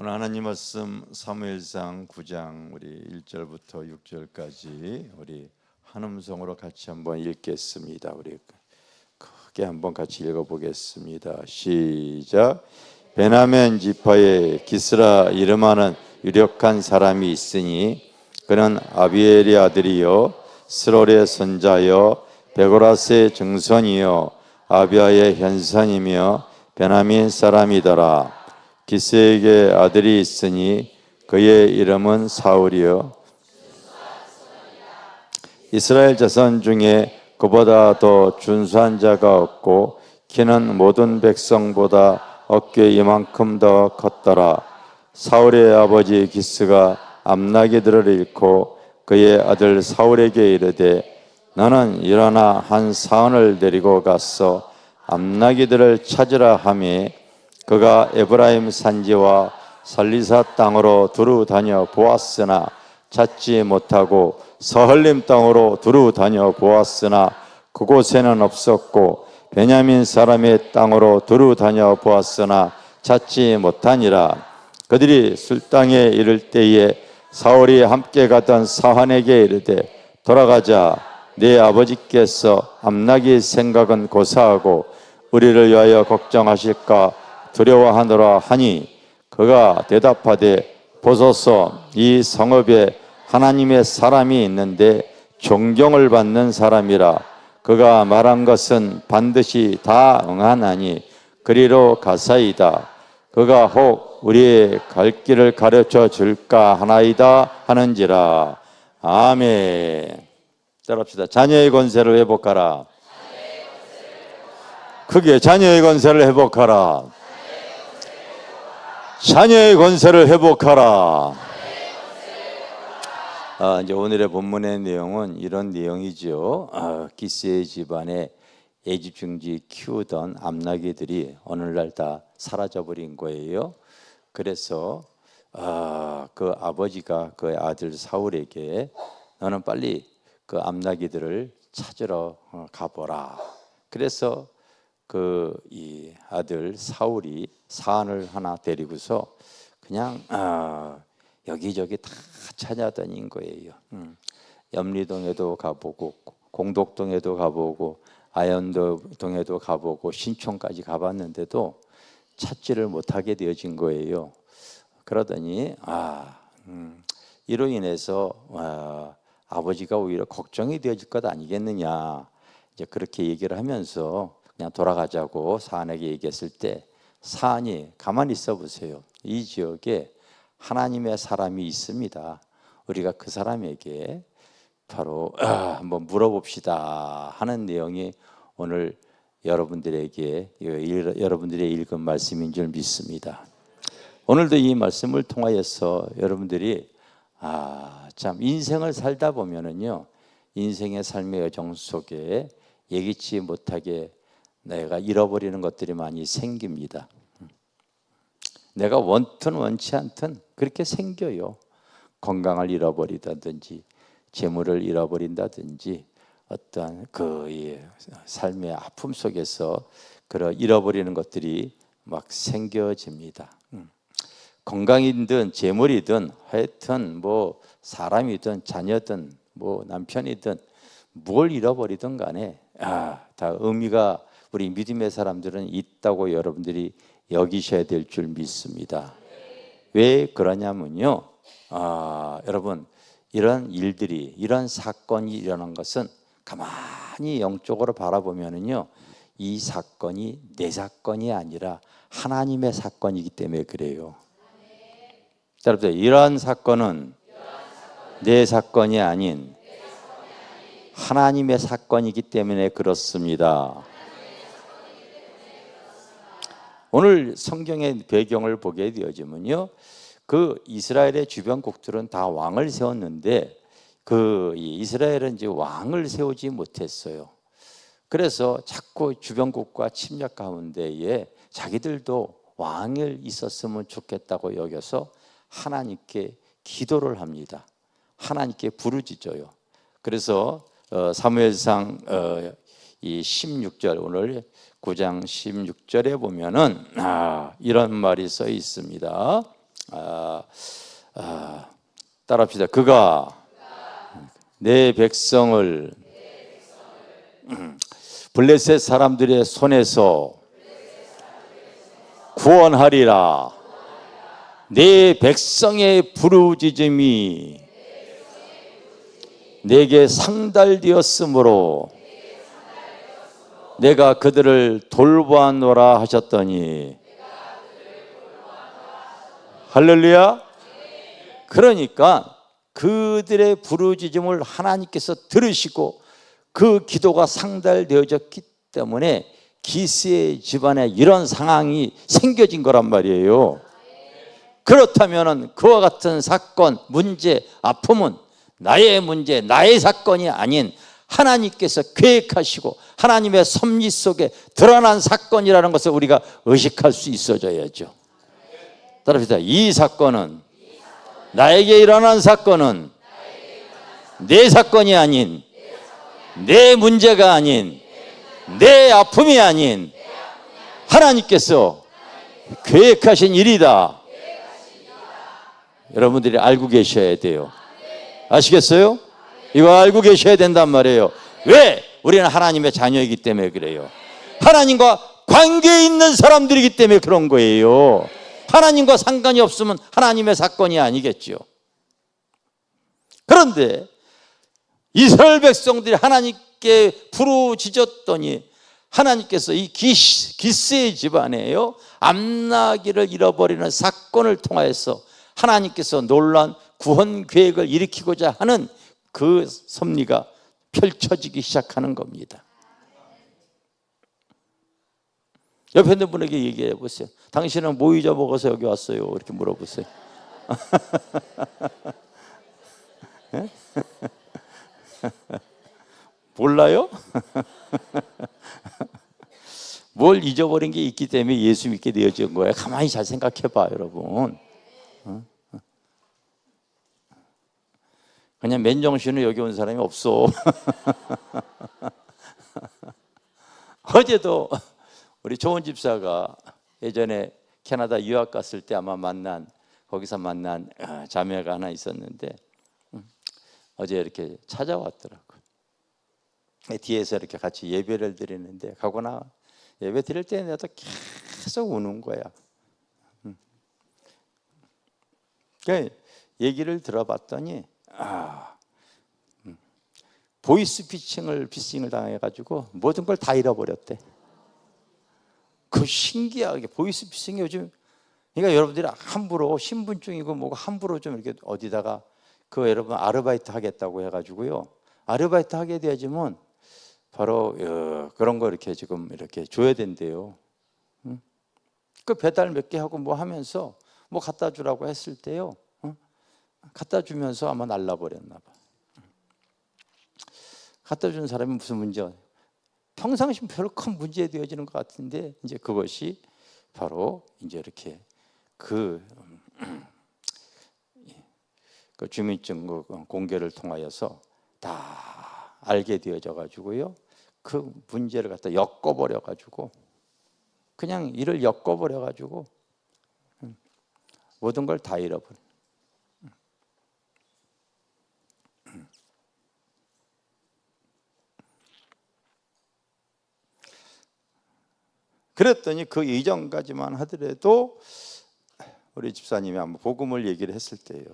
오늘 하나님 말씀 사무엘상 9장 우리 1절부터 6절까지 우리 한 음성으로 같이 한번 읽겠습니다. 우리 크게 한번 같이 읽어보겠습니다. 시작. 베냐민 지파에 기스라 이름하는 유력한 사람이 있으니 그는 아비엘의 아들이요 스롤의 손자요 베고라스의 증손이요 아비아의 현선이며 베냐민 사람이더라. 기스에게 아들이 있으니 그의 이름은 사울이요 이스라엘 자손 중에 그보다 더 준수한 자가 없고 키는 모든 백성보다 어깨 이만큼 더 컸더라. 사울의 아버지 기스가 암나기들을 잃고 그의 아들 사울에게 이르되 너는 일어나 한 사원을 데리고 가서 암나기들을 찾으라 하매 그가 에브라임 산지와 살리사 땅으로 두루 다녀 보았으나 찾지 못하고 서헐림 땅으로 두루 다녀 보았으나 그곳에는 없었고 베냐민 사람의 땅으로 두루 다녀 보았으나 찾지 못하니라. 그들이 술땅에 이를 때에 사울이 함께 가던 사환에게 이르되 돌아가자. 네 아버지께서 암나기 생각은 고사하고 우리를 위하여 걱정하실까 두려워하노라 하니 그가 대답하되 보소서 이 성읍에 하나님의 사람이 있는데 존경을 받는 사람이라. 그가 말한 것은 반드시 다 응하나니 그리로 가사이다. 그가 혹 우리의 갈 길을 가르쳐 줄까 하나이다 하는지라. 아멘. 따라합시다. 자녀의 권세를 회복하라. 크게 자녀의 권세를 회복하라. 자녀의 권세를 회복하라. 이제 오늘의 본문의 내용은 이런 내용이죠. 기스의 집안에 애집중지 키우던 암나기들이 오늘날 다 사라져버린 거예요. 그래서 그 아버지가 그 아들 사울에게 너는 빨리 그 암나기들을 찾으러 가보라. 그래서 이 아들 사울이 사안을 하나 데리고서 그냥 여기저기 다 찾아다닌 거예요. 염리동에도 가보고 공덕동에도 가보고 아현동에도 가보고 신촌까지 가봤는데도 찾지를 못하게 되어진 거예요. 그러더니 이로 인해서 아버지가 오히려 걱정이 되어질 것 아니겠느냐, 이제 그렇게 얘기를 하면서 그냥 돌아가자고 사안에게 얘기했을 때 사안이 가만히 있어 보세요. 이 지역에 하나님의 사람이 있습니다. 우리가 그 사람에게 바로 한번 물어봅시다 하는 내용이 오늘 여러분들에게 여러분들의 읽은 말씀인 줄 믿습니다. 오늘도 이 말씀을 통하여서 여러분들이 참 인생을 살다 보면은요, 인생의 삶의 여정 속에 예기치 못하게 내가 잃어버리는 것들이 많이 생깁니다. 내가 원튼 원치 않든 그렇게 생겨요. 건강을 잃어버리다든지 재물을 잃어버린다든지 어떤 삶의 아픔 속에서 그런 잃어버리는 것들이 막 생겨집니다. 건강이든 재물이든 하여튼 뭐 사람이든 자녀든 뭐 남편이든 뭘 잃어버리든 간에 다 의미가 우리 믿음의 사람들은 있다고 여러분들이 여기셔야 될 줄 믿습니다. 왜 그러냐면요, 여러분 이런 일들이, 이런 사건이 일어난 것은 가만히 영적으로 바라보면은요, 이 사건이 내 사건이 아니라 하나님의 사건이기 때문에 그래요. 여러분들 이러한 사건은 내 사건이 아닌 하나님의 사건이기 때문에 그렇습니다. 오늘 성경의 배경을 보게 되어지면요, 그 이스라엘의 주변국들은 다 왕을 세웠는데 이스라엘은 이제 왕을 세우지 못했어요. 그래서 자꾸 주변국과 침략 가운데에 자기들도 왕을 있었으면 좋겠다고 여겨서 하나님께 기도를 합니다. 하나님께 부르짖어요. 그래서 사무엘상 이 16절, 오늘 9장 16절에 보면은 이런 말이 써 있습니다. 따라합시다. 그가 내 백성을 블레셋 사람들의 손에서 구원하리라. 내 백성의 부르짖음이 내게 상달되었으므로 내가 그들을 돌보아노라 하셨더니. 할렐루야. 그러니까 그들의 부르짖음을 하나님께서 들으시고 그 기도가 상달되어졌기 때문에 기스의 집안에 이런 상황이 생겨진 거란 말이에요. 그렇다면 그와 같은 사건, 문제, 아픔은 나의 문제, 나의 사건이 아닌 하나님께서 계획하시고 하나님의 섭리 속에 드러난 사건이라는 것을 우리가 의식할 수 있어져야죠. 따라합시다. 이 사건은, 나에게 일어난 사건은 내 사건이 아닌, 내 문제가 아닌, 내 아픔이 아닌 하나님께서 계획하신 일이다. 여러분들이 알고 계셔야 돼요. 아시겠어요? 이거 알고 계셔야 된단 말이에요. 왜? 우리는 하나님의 자녀이기 때문에 그래요. 하나님과 관계 있는 사람들이기 때문에 그런 거예요. 하나님과 상관이 없으면 하나님의 사건이 아니겠죠. 그런데 이스라엘 백성들이 하나님께 부르짖었더니 하나님께서 이 기스의 집안에요, 암나기를 잃어버리는 사건을 통하여서 하나님께서 놀라운 구원 계획을 일으키고자 하는 그 섭리가 펼쳐지기 시작하는 겁니다. 옆에 있는 분에게 얘기해 보세요. 당신은 뭐 잊어먹어서 여기 왔어요? 이렇게 물어보세요. 몰라요? 뭘 잊어버린 게 있기 때문에 예수 믿게 되어진 거예요. 가만히 잘 생각해 봐, 여러분. 그냥 맨정신으로 여기 온 사람이 없어. 어제도 우리 좋은 집사가 예전에 캐나다 유학 갔을 때 아마 거기서 만난 자매가 하나 있었는데 어제 이렇게 찾아왔더라고요. 뒤에서 이렇게 같이 예배를 드리는데 가거나 예배 드릴 때 내가 계속 우는 거야. 그러니까 얘기를 들어봤더니 보이스 피싱을 당해가지고 모든 걸 다 잃어버렸대. 그 신기하게 보이스 피싱이 요즘, 그러니까 여러분들이 함부로 신분증이고 뭐고 함부로 좀 이렇게 어디다가 그 여러분 아르바이트 하겠다고 해가지고요, 아르바이트 하게 되어지면 바로 그런 거 이렇게 지금 이렇게 줘야 된대요. 그 배달 몇 개 하고 뭐 하면서 뭐 갖다 주라고 했을 때요, 갖다 주면서 아마 날라버렸나 봐. 갖다 준 사람이 무슨 문제야? 평상시 별로 큰 문제 되어지는 것 같은데 이제 그것이 바로 이제 이렇게 그 주민증 공개를 통하여서 다 알게 되어져 가지고요, 그 문제를 갖다 엮어버려 가지고 그냥 일을 엮어버려 가지고 모든 걸 다 잃어버려. 그랬더니 그 이전까지만 하더라도 우리 집사님이 한번 복음을 얘기를 했을 때요,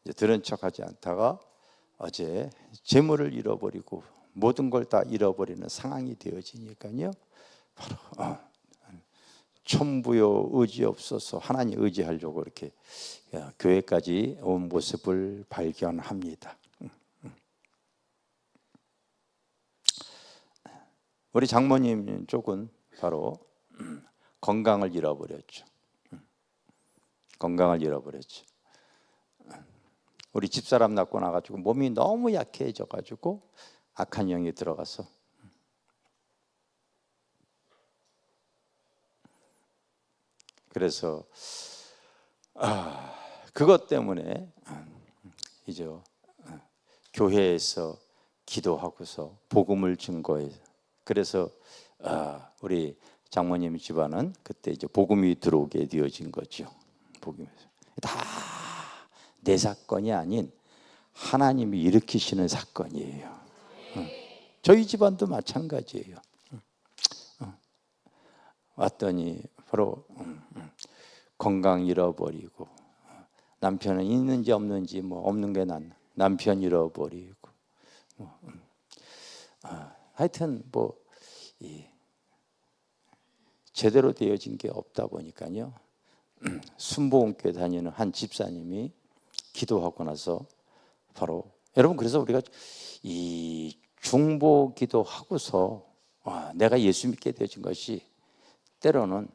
이제 들은 척하지 않다가 어제 재물을 잃어버리고 모든 걸 다 잃어버리는 상황이 되어지니까요, 바로 천부여 의지 없어서 하나님 의지하려고 이렇게 교회까지 온 모습을 발견합니다. 우리 장모님 쪽은 바로 건강을 잃어버렸죠. 건강을 잃어버렸죠. 우리 집사람 낳고 나가지고 몸이 너무 약해져 가지고 악한 영이 들어가서 그래서 그것 때문에 이제 교회에서 기도하고서 복음을 증거해. 그래서 우리 장모님 집안은 그때 이제 복음이 들어오게 되어진 거죠. 복음에서. 다 내 사건이 아닌 하나님이 일으키시는 사건이에요. 저희 집안도 마찬가지예요. 왔더니 바로 건강 잃어버리고, 남편은 있는지 없는지 뭐 없는 게 난 남편 잃어버리고, 하여튼 뭐 제대로 되어진 게 없다 보니까요. 순복음교회 다니는 한 집사님이 기도하고 나서 바로, 여러분 그래서 우리가 이 중보 기도하고서 내가 예수 믿게 되어진 것이 때로는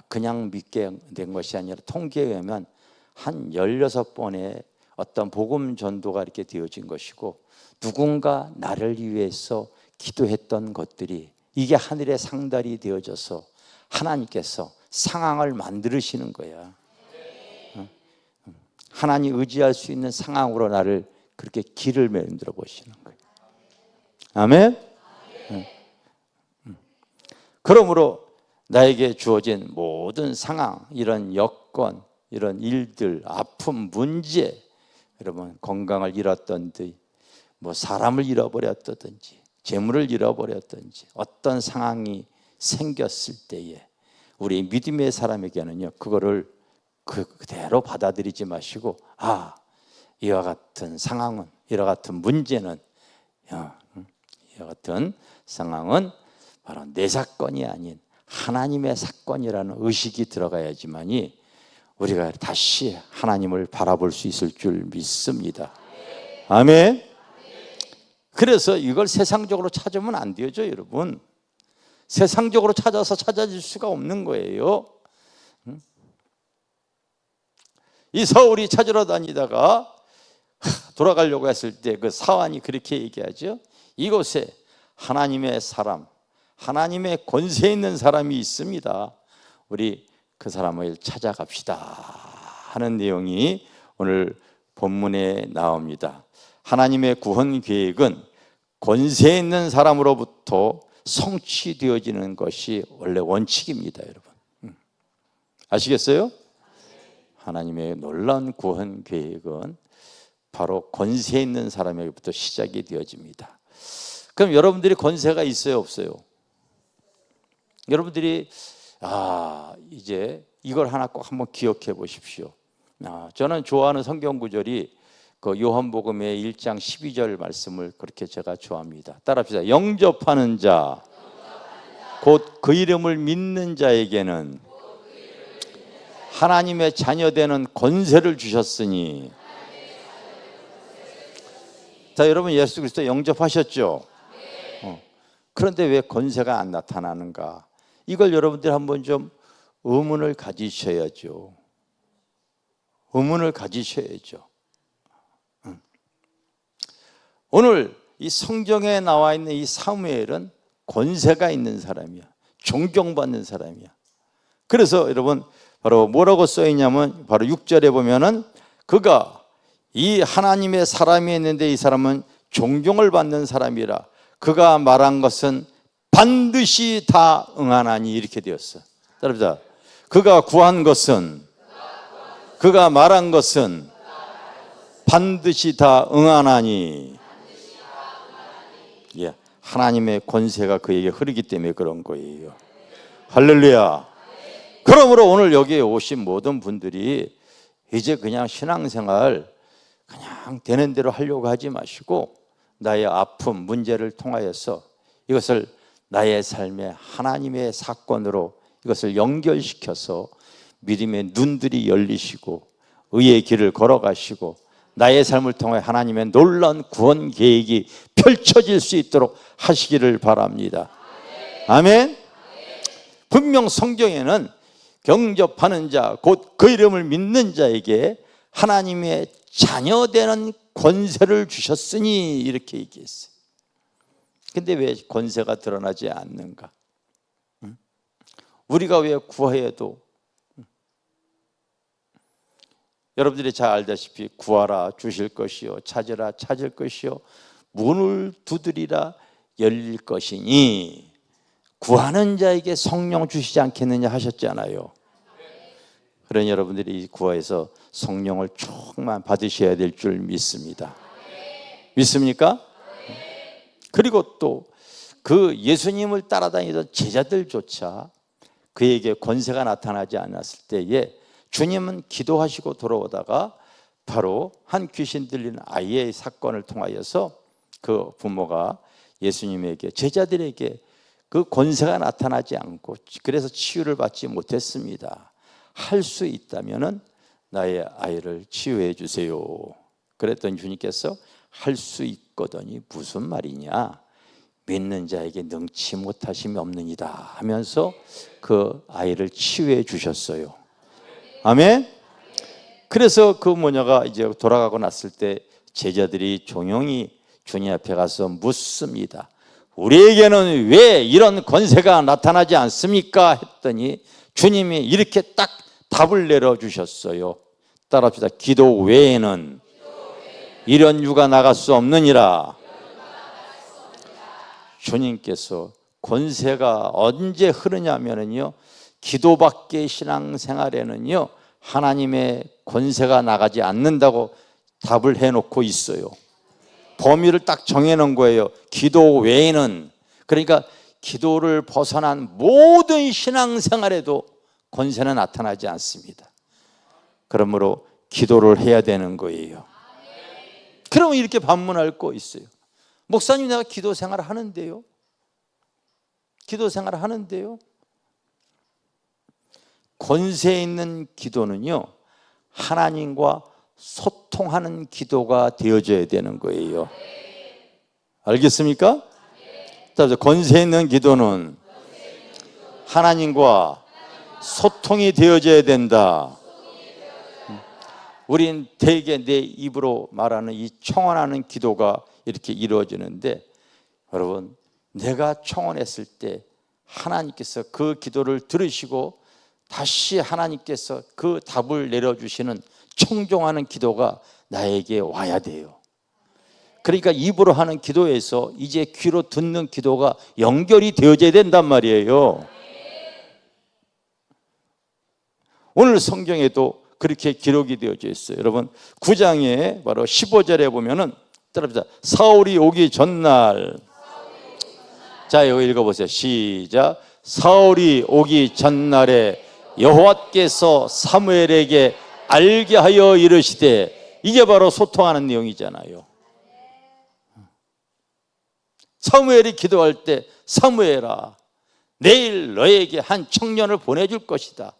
그냥 믿게 된 것이 아니라 통계에 의하면 한 16번의 어떤 복음 전도가 이렇게 되어진 것이고, 누군가 나를 위해서 기도했던 것들이 이게 하늘의 상달이 되어져서 하나님께서 상황을 만드시는 거야. 하나님 의지할 수 있는 상황으로 나를 그렇게 길을 만들어 보시는 거예요. 아멘. 그러므로 나에게 주어진 모든 상황, 이런 여건, 이런 일들, 아픔, 문제, 여러분 건강을 잃었던지, 뭐 사람을 잃어버렸다든지, 재물을 잃어버렸든지, 어떤 상황이 생겼을 때에 우리 믿음의 사람에게는요, 그거를 그대로 받아들이지 마시고, 이와 같은 상황은, 이와 같은 문제는, 이와 같은 상황은 바로 내 사건이 아닌 하나님의 사건이라는 의식이 들어가야지만이 우리가 다시 하나님을 바라볼 수 있을 줄 믿습니다. 아멘. 그래서 이걸 세상적으로 찾으면 안 되죠, 여러분. 세상적으로 찾아서 찾아질 수가 없는 거예요. 이 사울이 찾으러 다니다가 돌아가려고 했을 때 그 사환이 그렇게 얘기하죠. 이곳에 하나님의 사람, 하나님의 권세 있는 사람이 있습니다. 우리 그 사람을 찾아갑시다 하는 내용이 오늘 본문에 나옵니다. 하나님의 구원 계획은 권세 있는 사람으로부터 성취되어지는 것이 원래 원칙입니다, 여러분. 아시겠어요? 하나님의 놀라운 구원 계획은 바로 권세 있는 사람에게부터 시작이 되어집니다. 그럼 여러분들이 권세가 있어요, 없어요? 여러분들이 이제 이걸 하나 꼭 한번 기억해 보십시오. 저는 좋아하는 성경 구절이 그 요한복음의 1장 12절 말씀을 그렇게 제가 좋아합니다. 따라합시다. 영접하는 자, 곧 그 이름을 믿는 자에게는 하나님의 자녀되는 권세를 주셨으니. 자, 여러분 예수 그리스도 영접하셨죠? 그런데 왜 권세가 안 나타나는가? 이걸 여러분들이 한번 좀 의문을 가지셔야죠. 의문을 가지셔야죠. 오늘 이 성경에 나와 있는 이 사무엘은 권세가 있는 사람이야. 존경받는 사람이야. 그래서 여러분 바로 뭐라고 써 있냐면, 바로 6절에 보면은 그가 이 하나님의 사람이 있는데 이 사람은 존경을 받는 사람이라 그가 말한 것은 반드시 다 응하나니, 이렇게 되었어. 따라합시다. 그가 구한 것은, 그가 말한 것은 반드시 다 응하나니. 예, 하나님의 권세가 그에게 흐르기 때문에 그런 거예요. 할렐루야. 그러므로 오늘 여기에 오신 모든 분들이 이제 그냥 신앙생활 그냥 되는 대로 하려고 하지 마시고, 나의 아픔, 문제를 통하여서 이것을 나의 삶의 하나님의 사건으로 이것을 연결시켜서 믿음의 눈들이 열리시고 의의 길을 걸어가시고 나의 삶을 통해 하나님의 놀라운 구원 계획이 펼쳐질 수 있도록 하시기를 바랍니다. 아멘. 분명 성경에는 영접하는 자, 곧 그 이름을 믿는 자에게 하나님의 자녀되는 권세를 주셨으니, 이렇게 얘기했어요. 근데 왜 권세가 드러나지 않는가? 우리가 왜 구해도, 여러분들이 잘 알다시피 구하라 주실 것이요, 찾으라 찾을 것이요, 문을 두드리라 열릴 것이니 구하는 자에게 성령 주시지 않겠느냐 하셨잖아요. 그런 여러분들이 구하에서 성령을 충만 받으셔야 될 줄 믿습니다. 믿습니까? 그리고 또 그 예수님을 따라다니던 제자들조차 그에게 권세가 나타나지 않았을 때에 주님은 기도하시고 돌아오다가 바로 한 귀신 들린 아이의 사건을 통하여서 그 부모가 예수님에게, 제자들에게 그 권세가 나타나지 않고 그래서 치유를 받지 못했습니다. 할 수 있다면은 나의 아이를 치유해 주세요. 그랬더니 주님께서 할 수 있거든이 무슨 말이냐, 믿는 자에게 능치 못하심이 없느니라 하면서 그 아이를 치유해 주셨어요. 아멘. 그래서 그 모녀가 이제 돌아가고 났을 때 제자들이 조용히 주님 앞에 가서 묻습니다. 우리에게는 왜 이런 권세가 나타나지 않습니까? 했더니 주님이 이렇게 딱 답을 내려주셨어요. 따라합시다. 기도 외에는 이런 유가 나갈 수 없느니라. 주님께서 권세가 언제 흐르냐면요, 기도밖에 신앙생활에는요 하나님의 권세가 나가지 않는다고 답을 해놓고 있어요. 범위를 딱 정해놓은 거예요. 기도 외에는. 그러니까 기도를 벗어난 모든 신앙생활에도 권세는 나타나지 않습니다. 그러므로 기도를 해야 되는 거예요. 그러면 이렇게 반문할 거 있어요. 목사님, 내가 기도 생활을 하는데요. 기도 생활을 하는데요. 권세 있는 기도는요, 하나님과 소통하는 기도가 되어져야 되는 거예요. 알겠습니까? 권세 있는 기도는 하나님과 소통이 되어져야 된다. 우린 대개 내 입으로 말하는 이 청원하는 기도가 이렇게 이루어지는데, 여러분, 내가 청원했을 때 하나님께서 그 기도를 들으시고 다시 하나님께서 그 답을 내려주시는 청종하는 기도가 나에게 와야 돼요. 그러니까 입으로 하는 기도에서 이제 귀로 듣는 기도가 연결이 되어져야 된단 말이에요. 오늘 성경에도 그렇게 기록이 되어져 있어요. 여러분, 9장에 바로 15절에 보면은, 따라합시다. 사울이 오기 전날. 자, 이거 읽어보세요. 시작. 사울이 오기 전날에 여호와께서 사무엘에게 알게 하여 이르시되, 이게 바로 소통하는 내용이잖아요. 사무엘이 기도할 때, 사무엘아, 내일 너에게 한 청년을 보내줄 것이다.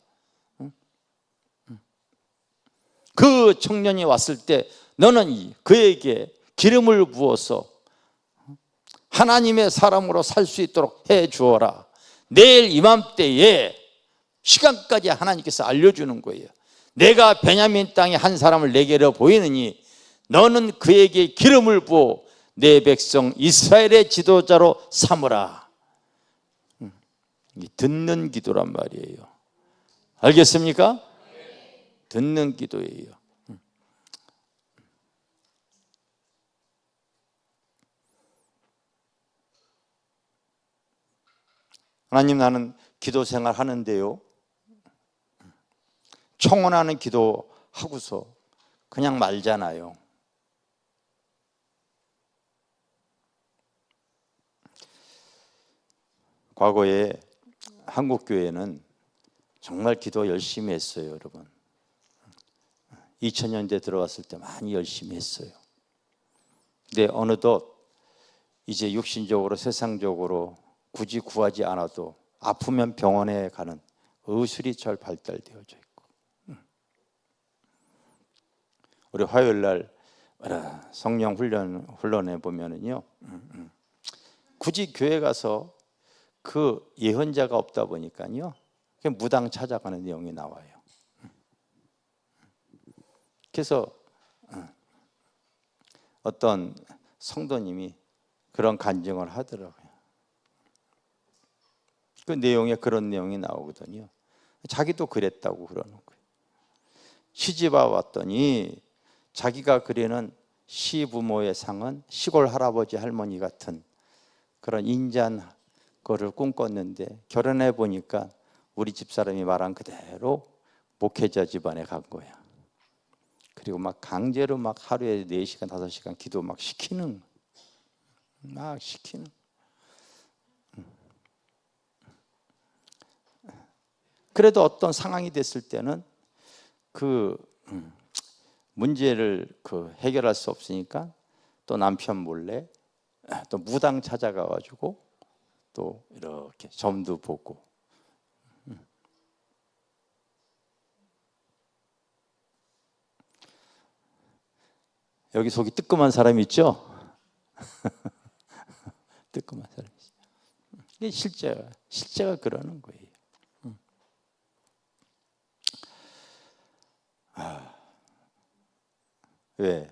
그 청년이 왔을 때 너는 그에게 기름을 부어서 하나님의 사람으로 살 수 있도록 해 주어라. 내일 이맘때에 시간까지 하나님께서 알려주는 거예요. 내가 베냐민 땅에 한 사람을 내게로 보이느니 너는 그에게 기름을 부어 내 백성 이스라엘의 지도자로 삼으라. 듣는 기도란 말이에요. 알겠습니까? 듣는 기도예요. 하나님, 나는 기도 생활 하는데요, 청원하는 기도 하고서 그냥 말잖아요. 과거에 한국교회는 정말 기도 열심히 했어요, 여러분. 2000년대 들어왔을 때 많이 열심히 했어요. 근데 어느덧 이제 육신적으로, 세상적으로 굳이 구하지 않아도 아프면 병원에 가는 의술이 잘 발달되어져 있고, 우리 화요일 날 성령 훈련에 보면은요, 굳이 교회 가서 그 예언자가 없다 보니까요, 무당 찾아가는 내용이 나와요. 그래서 어떤 성도님이 그런 간증을 하더라고요. 그 내용에 그런 내용이 나오거든요. 자기도 그랬다고 그러는 거예요. 시집와 왔더니 자기가 그리는 시부모의 상은 시골 할아버지 할머니 같은 그런 인자한 거를 꿈꿨는데, 결혼해 보니까 우리 집사람이 말한 그대로 목회자 집안에 간 거야. 그리고 막 강제로 막 하루에 4시간, 5시간 기도 막 시키는. 그래도 어떤 상황이 됐을 때는 그 문제를 해결할 수 없으니까 또 남편 몰래 또 무당 찾아가 가지고 또 이렇게 점도 보고. 여기 속이 뜨끔한 사람 있죠? 뜨끔한 사람 있죠. 이게 실제가 그러는 거예요. 왜?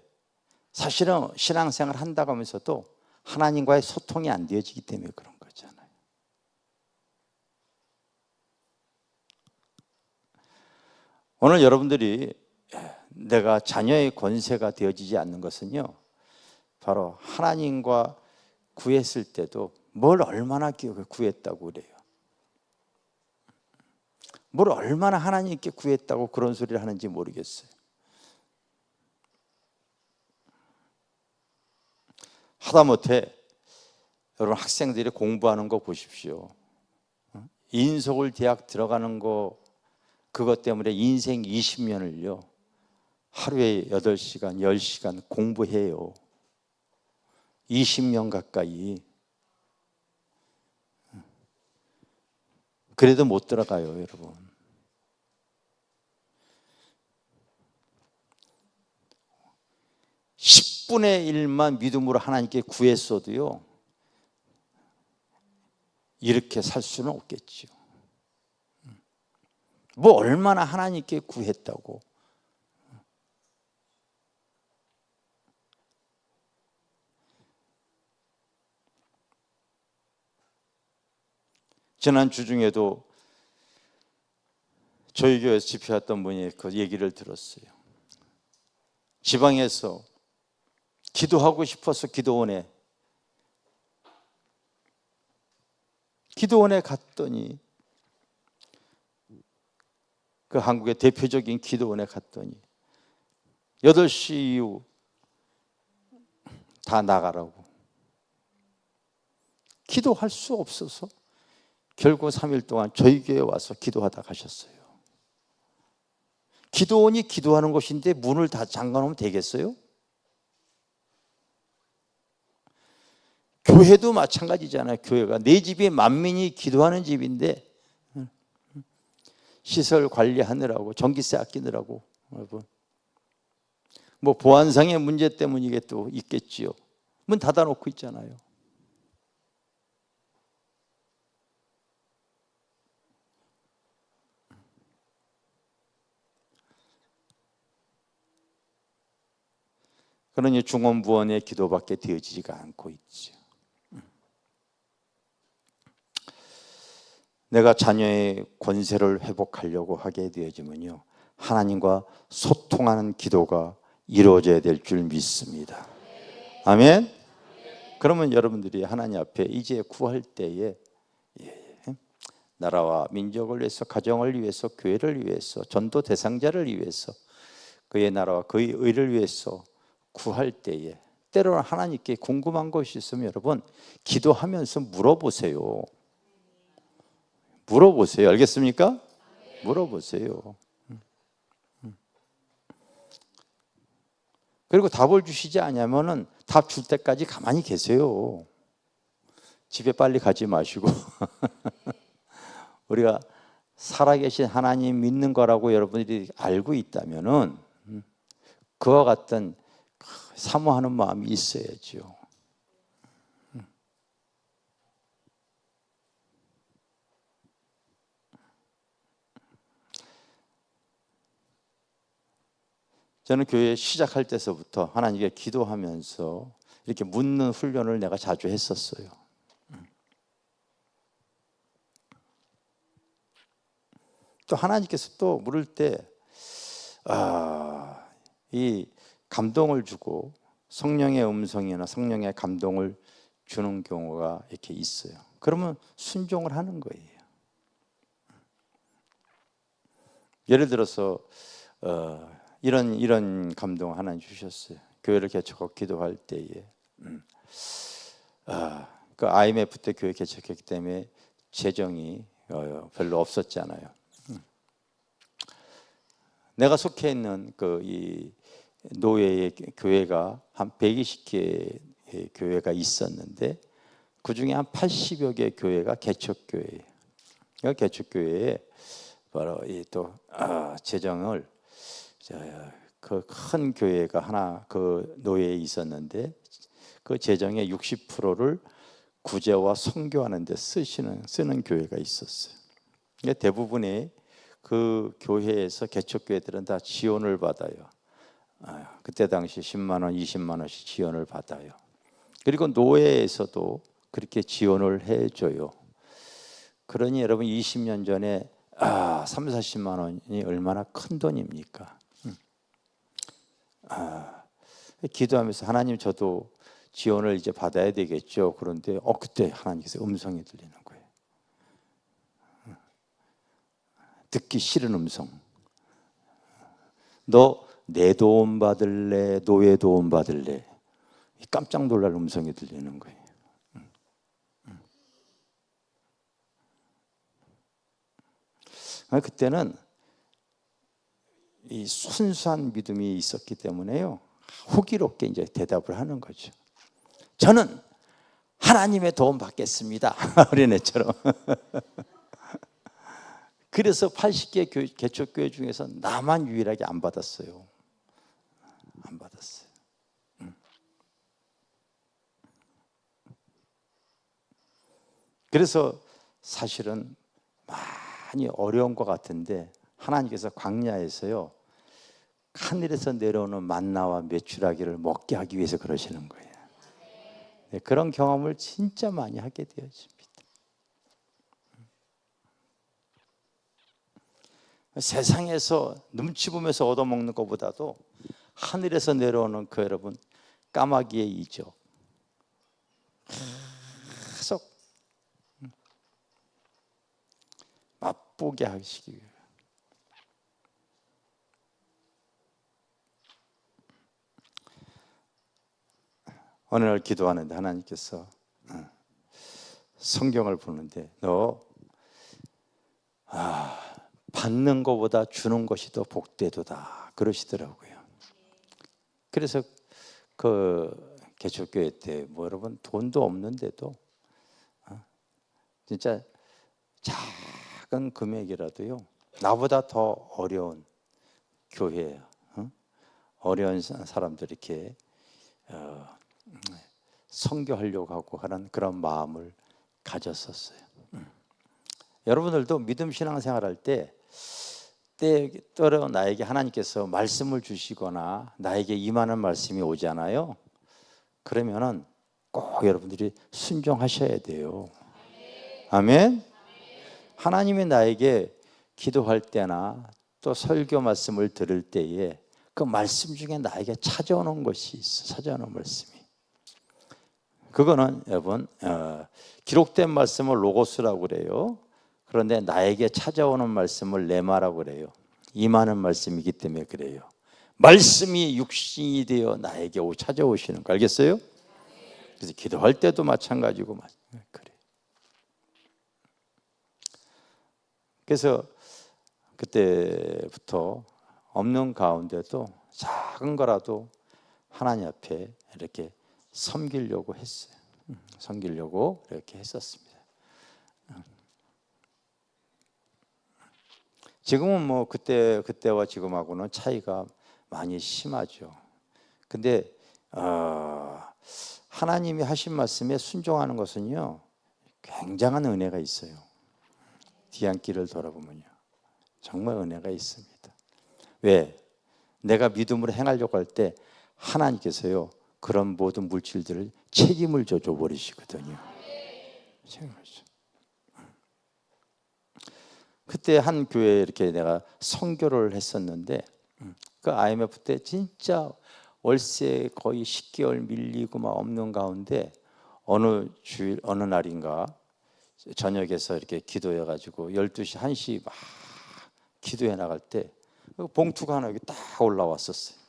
사실은 신앙생활 한다고 하면서도 하나님과의 소통이 안 되어지기 때문에 그런 거잖아요. 오늘 여러분들이 내가 자녀의 권세가 되어지지 않는 것은요, 바로 하나님과 구했을 때도 뭘 얼마나 구했다고 그래요. 뭘 얼마나 하나님께 구했다고 그런 소리를 하는지 모르겠어요. 하다못해 여러분 학생들이 공부하는 거 보십시오. 인서울 대학 들어가는 거, 그것 때문에 인생 20년을요 하루에 8시간, 10시간 공부해요. 20년 가까이. 그래도 못 들어가요, 여러분. (10분의 1만) 믿음으로 하나님께 구했어도요 이렇게 살 수는 없겠죠. 뭐 얼마나 하나님께 구했다고. 지난주 중에도 저희 교회에서 집회했던 분이 그 얘기를 들었어요. 지방에서 기도하고 싶어서 기도원에 갔더니, 그 한국의 대표적인 기도원에 갔더니 8시 이후 다 나가라고. 기도할 수 없어서 결국 3일 동안 저희 교회에 와서 기도하다 가셨어요. 기도원이 기도하는 곳인데 문을 다 잠가놓으면 되겠어요? 교회도 마찬가지잖아요. 교회가 내 집이 만민이 기도하는 집인데 시설 관리하느라고, 전기세 아끼느라고, 여러분, 뭐 보안상의 문제 때문이게 또 있겠지요. 문 닫아놓고 있잖아요. 그러니 중원부원의 기도밖에 되어지지가 않고 있죠. 내가 자녀의 권세를 회복하려고 하게 되어지면요 하나님과 소통하는 기도가 이루어져야 될 줄 믿습니다. 아멘. 그러면 여러분들이 하나님 앞에 이제 구할 때에 나라와 민족을 위해서, 가정을 위해서, 교회를 위해서, 전도 대상자를 위해서, 그의 나라와 그의 의를 위해서 구할 때에 때로는 하나님께 궁금한 것이 있으면 여러분 기도하면서 물어보세요. 알겠습니까? 물어보세요. 그리고 답을 주시지 않으면은 답 줄 때까지 가만히 계세요. 집에 빨리 가지 마시고 우리가 살아계신 하나님 믿는 거라고 여러분들이 알고 있다면은 그와 같은 사모하는 마음이 있어야죠. 저는 교회 시작할 때서부터 하나님께 기도하면서 이렇게 묻는 훈련을 내가 자주 했었어요. 또 하나님께서 또 물을 때 이 감동을 주고 성령의 음성이나 성령의 감동을 주는 경우가 이렇게 있어요. 그러면 순종을 하는 거예요. 예를 들어서 이런 감동 하나 주셨어요. 교회를 개척하고 기도할 때에 그 IMF 때 교회 개척했기 때문에 재정이 별로 없었잖아요. 내가 속해 있는 이 노예의 교회가 한 120개 교회가 있었는데 그 중에 한 80여 개 교회가 개척교회예요. 개척교회에 바로 또 재정을 그 큰 교회가 하나 그 노예에 있었는데 그 재정의 60%를 구제와 선교하는 데 쓰는 교회가 있었어요. 대부분의 그 교회에서 개척교회들은 다 지원을 받아요. 그때 당시 10만 원, 20만 원씩 지원을 받아요. 그리고 노예에서도 그렇게 지원을 해줘요. 그러니 여러분 20년 전에 3, 40만 원이 얼마나 큰 돈입니까? 기도하면서 하나님 저도 지원을 이제 받아야 되겠죠. 그런데 그때 하나님께서 음성이 들리는 거예요. 듣기 싫은 음성. 너 내 도움 받을래? 노예 도움 받을래? 깜짝 놀랄 음성이 들리는 거예요. 그때는 이 순수한 믿음이 있었기 때문에요. 호기롭게 이제 대답을 하는 거죠. 저는 하나님의 도움 받겠습니다. 어린애처럼. 그래서 80개 개척교회 중에서 나만 유일하게 안 받았어요. 안 받았어요. 그래서 사실은 많이 어려운 것 같은데 하나님께서 광야에서요 하늘에서 내려오는 만나와 메추라기를 먹게 하기 위해서 그러시는 거예요. 네, 그런 경험을 진짜 많이 하게 되어집니다. 세상에서 눈치 보면서 얻어먹는 것보다도 하늘에서 내려오는 그 여러분 까마귀의 이적 계속 맛보게 하시기 위해 어느 날 기도하는데 하나님께서 성경을 보는데 너 받는 것보다 주는 것이 더 복되도다 그러시더라고요. 그래서 그 개척교회 때 여러분 돈도 없는데도 진짜 작은 금액이라도요 나보다 더 어려운 교회 어려운 사람들 이렇게 선교하려고 하고 하는 그런 마음을 가졌었어요. 여러분들도 믿음 신앙생활 할 때 때때로 나에게 하나님께서 말씀을 주시거나 나에게 임하는 말씀이 오잖아요. 그러면은 꼭 여러분들이 순종하셔야 돼요. 아멘. 하나님이 나에게 기도할 때나 또 설교 말씀을 들을 때에 그 말씀 중에 나에게 찾아오는 것이 있어. 찾아오는 말씀이. 그거는 여러분 기록된 말씀을 로고스라고 그래요. 그런데 나에게 찾아오는 말씀을 레마라고 그래요. 임하는 말씀이기 때문에 그래요. 말씀이 육신이 되어 나에게 찾아오시는 거 알겠어요? 그래서 기도할 때도 마찬가지고 그래. 그래서 그때부터 없는 가운데도 작은 거라도 하나님 앞에 이렇게 섬기려고 했어요. 섬기려고 이렇게 했었습니다. 지금은 그때와 지금하고는 차이가 많이 심하죠. 근데 하나님이 하신 말씀에 순종하는 것은요 굉장한 은혜가 있어요. 뒤안길을 돌아보면요 정말 은혜가 있습니다. 왜? 내가 믿음으로 행하려고 할 때 하나님께서요 그런 모든 물질들을 책임을 져 버리시거든요. 책임을 져. 그때 한 교회에 이렇게 내가 선교를 했었는데 그 IMF 때 진짜 월세 거의 10개월 밀리고 막 없는 가운데 어느 날인가 저녁에서 이렇게 기도해 가지고 12시 1시 막 기도해 나갈 때 봉투가 하나 여기 딱 올라왔었어요.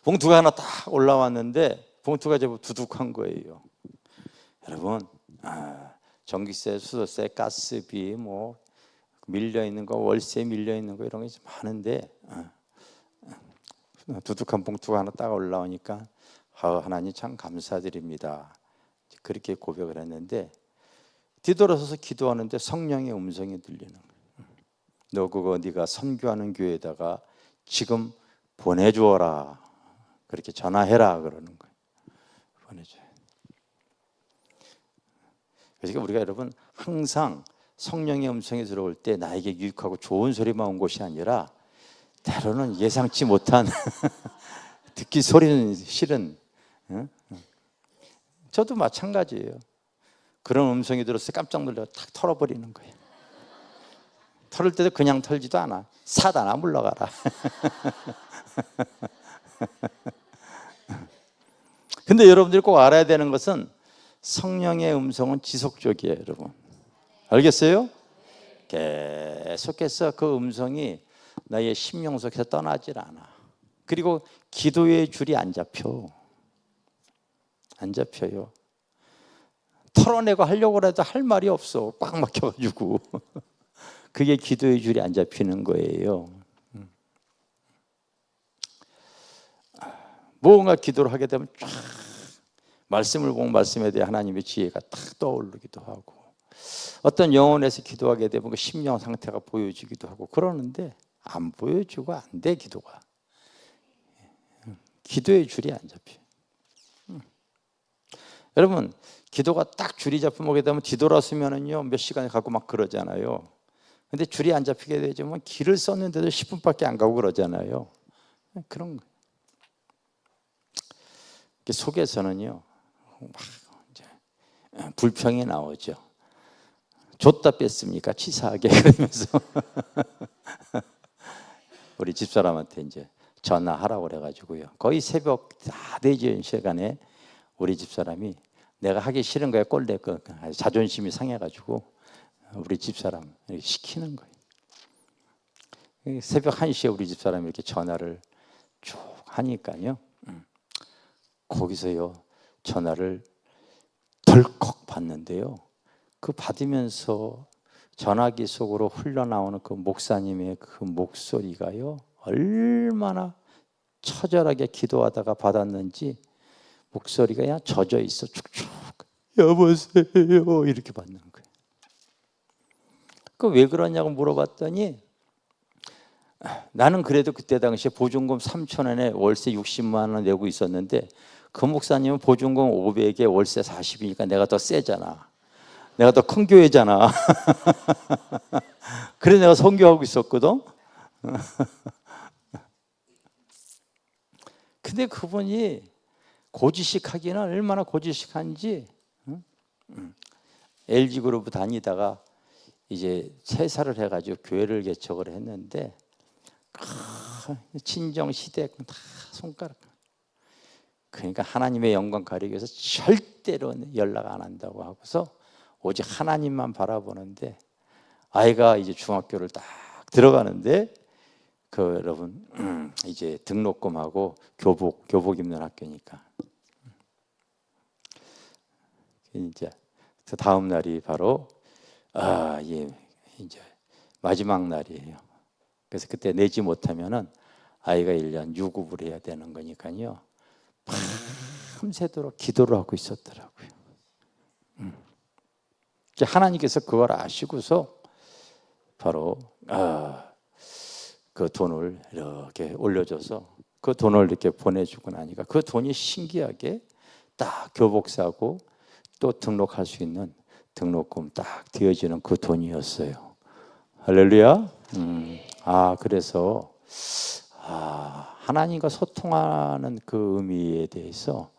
봉투가 하나 딱 올라왔는데 봉투가 제법 두둑한 거예요. 여러분, 전기세, 수도세, 가스비 뭐 밀려 있는 거, 월세 밀려 있는 거 이런 게 많은데 두둑한 봉투가 하나 딱 올라오니까 하나님 참 감사드립니다. 그렇게 고백을 했는데 뒤돌아서서 기도하는데 성령의 음성이 들리는 거예요. 너 그거 네가 선교하는 교회에다가 지금 보내주어라. 그렇게 전화해라 그러는 거예요. 보내줘요. 그러니까 우리가 여러분 항상 성령의 음성이 들어올 때 나에게 유익하고 좋은 소리만 온 것이 아니라 때로는 예상치 못한 듣기 소리는 싫은, 저도 마찬가지예요. 그런 음성이 들었을 때 깜짝 놀라 탁 털어버리는 거예요. 털을 때도 그냥 털지도 않아. 사단아 물러가라. 근데 여러분들이 꼭 알아야 되는 것은 성령의 음성은 지속적이에요, 여러분. 알겠어요? 계속해서 그 음성이 나의 심령 속에서 떠나질 않아. 그리고 기도의 줄이 안 잡혀. 안 잡혀요. 털어내고 하려고 해도 할 말이 없어. 꽉 막혀가지고. 그게 기도의 줄이 안 잡히는 거예요. 뭔가 기도를 하게 되면 쫙 말씀을 보면 말씀에 대해 하나님의 지혜가 딱 떠오르기도 하고, 어떤 영혼에서 기도하게 되면 그 심령 상태가 보여지기도 하고 그러는데 안 보여주고 안 돼. 기도가 기도의 줄이 안 잡혀. 여러분 기도가 딱 줄이 잡히게 되면 뒤돌아서면은요 몇 시간 가고 막 그러잖아요. 근데 줄이 안 잡히게 되면 길을 썼는데도 10분밖에 안 가고 그러잖아요. 그런 거예요. 속에서는요 막 이제 불평이 나오죠. 줬다 뺐습니까? 치사하게. 그러면서 우리 집사람한테 이제 전화하라고 그래가지고요. 거의 새벽 4-4 시간에 우리 집사람이 내가 하기 싫은 거에 꼴대 거 자존심이 상해가지고 우리 집사람 시키는 거예요. 새벽 1시에 우리 집사람이 이렇게 전화를 쭉 하니까요. 거기서요 전화를 덜컥 받는데요. 그 받으면서 전화기 속으로 흘러나오는 그 목사님의 그 목소리가요 얼마나 처절하게 기도하다가 받았는지 목소리가 그냥 젖어 있어. 축축 여보세요 이렇게 받는 거예요. 그 왜 그러냐고 물어봤더니 나는 그래도 그때 당시에 보증금 3,000원에 월세 60만 원 내고 있었는데 그 목사님은 보증금 500에 월세 40이니까 내가 더 세잖아. 내가 더 큰 교회잖아. 그래서 내가 선교하고 있었거든. 근데 그분이 고지식하기는 얼마나 고지식한지 LG그룹 다니다가 이제 퇴사를 해가지고 교회를 개척을 했는데 친정 시댁 다 손가락. 그러니까 하나님의 영광 가리기 위해서 절대로 연락 안 한다고 하고서 오직 하나님만 바라보는데 아이가 이제 중학교를 딱 들어가는데 그 여러분 이제 등록금하고 교복 입는 학교니까 이제 그 다음 날이 바로 예, 이제 마지막 날이에요. 그래서 그때 내지 못하면은 아이가 1년 유급을 해야 되는 거니까요. 밤새도록 기도를 하고 있었더라고요. 하나님께서 그걸 아시고서 바로 그 돈을 이렇게 올려줘서 그 돈을 이렇게 보내주고 나니까 그 돈이 신기하게 딱 교복 사고 또 등록할 수 있는 등록금 딱 되어지는 그 돈이었어요. 할렐루야. 그래서 하나님과 소통하는 그 의미에 대해서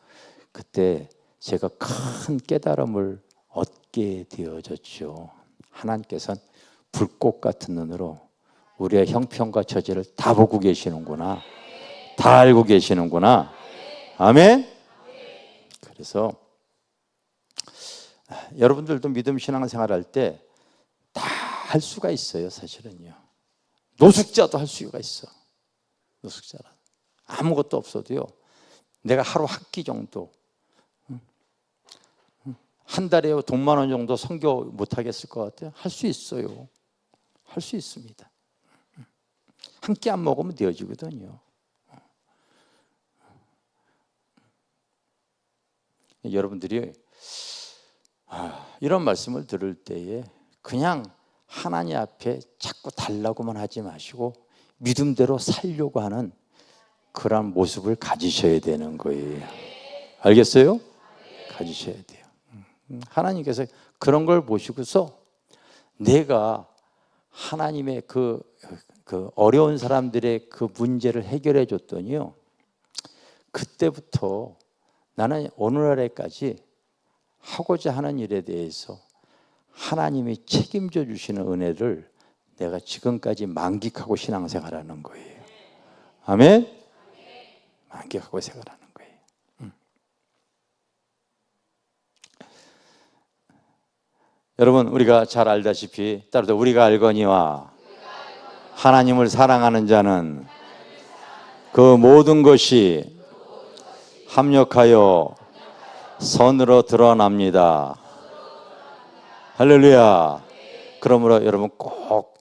그때 제가 큰 깨달음을 얻게 되어졌죠. 하나님께서는 불꽃 같은 눈으로 우리의 형편과 처지를 다 보고 계시는구나. 다 알고 계시는구나. 아멘. 그래서 여러분들도 믿음 신앙생활 할 때 다 할 수가 있어요. 사실은요. 노숙자도 할 수가 있어. 노숙자라 아무것도 없어도요, 내가 하루 한 끼 정도, 한 달에 돈 10,000원 정도 선교 못 하겠을 것 같아요. 할 수 있어요. 할 수 있습니다. 한 끼 안 먹으면 되어지거든요. 여러분들이 이런 말씀을 들을 때에 그냥 하나님 앞에 자꾸 달라고만 하지 마시고 믿음대로 살려고 하는 그런 모습을 가지셔야 되는 거예요. 알겠어요? 가지셔야 돼요. 하나님께서 그런 걸 보시고서 내가 하나님의 그 어려운 사람들의 그 문제를 해결해 줬더니요, 그때부터 나는 오늘날에까지 하고자 하는 일에 대해서 하나님이 책임져 주시는 은혜를 내가 지금까지 만끽하고 신앙생활하는 거예요. 아멘? 만끽하고 생활하는 거예요. 여러분, 우리가 잘 알다시피 따라서 우리가 알거니와 하나님을 사랑하는 자는 그 모든 것이 합력하여 선으로 드러납니다. 할렐루야. 그러므로 여러분 꼭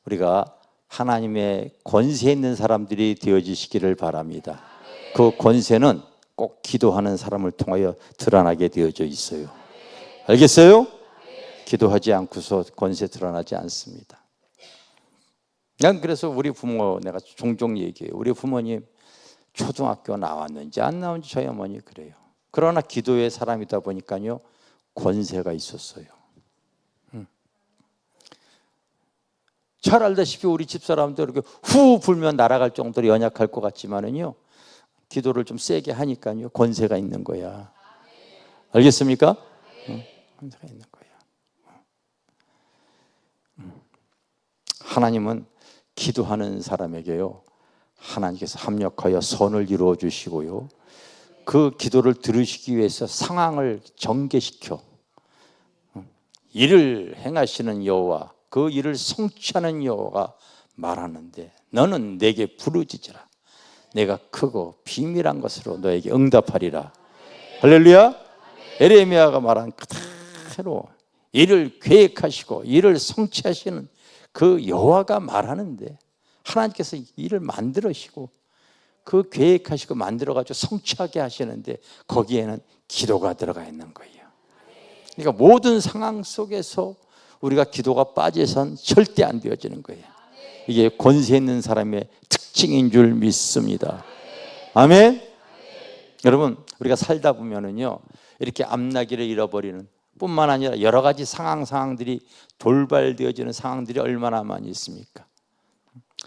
우리가 하나님의 권세 있는 사람들이 되어지시기를 바랍니다. 그 권세는 꼭 기도하는 사람을 통하여 드러나게 되어져 있어요. 알겠어요? 기도하지 않고서 권세 드러나지 않습니다. 난 그래서 우리 부모 내가 종종 얘기해요. 우리 부모님 초등학교 나왔는지 안 나왔는지 저희 어머니 그래요. 그러나 기도의 사람이다 보니까요, 권세가 있었어요. 잘 알다시피 우리 집사람도 이렇게 후 불면 날아갈 정도로 연약할 것 같지만은요, 기도를 좀 세게 하니까요, 권세가 있는 거야. 알겠습니까? 권세가 있는 거야. 하나님은 기도하는 사람에게요, 하나님께서 합력하여 선을 이루어 주시고요, 그 기도를 들으시기 위해서 상황을 전개시켜 일을 행하시는 여호와, 그 일을 성취하는 여호와가 말하는데, 너는 내게 부르짖으라. 내가 크고 비밀한 것으로 너에게 응답하리라. 할렐루야. 에레미야가 말한 그대로 일을 계획하시고 일을 성취하시는 그 여호와가 말하는데, 하나님께서 일을 만들으시고 그 계획하시고 만들어가지고 성취하게 하시는데 거기에는 기도가 들어가 있는 거예요. 그러니까 모든 상황 속에서 우리가 기도가 빠져선 절대 안 되어지는 거예요. 이게 권세 있는 사람의 특징인 줄 믿습니다. 아멘. 여러분, 우리가 살다 보면은요, 이렇게 앞나기를 잃어버리는 뿐만 아니라 여러 가지 상황들이 돌발되어지는 상황들이 얼마나 많이 있습니까?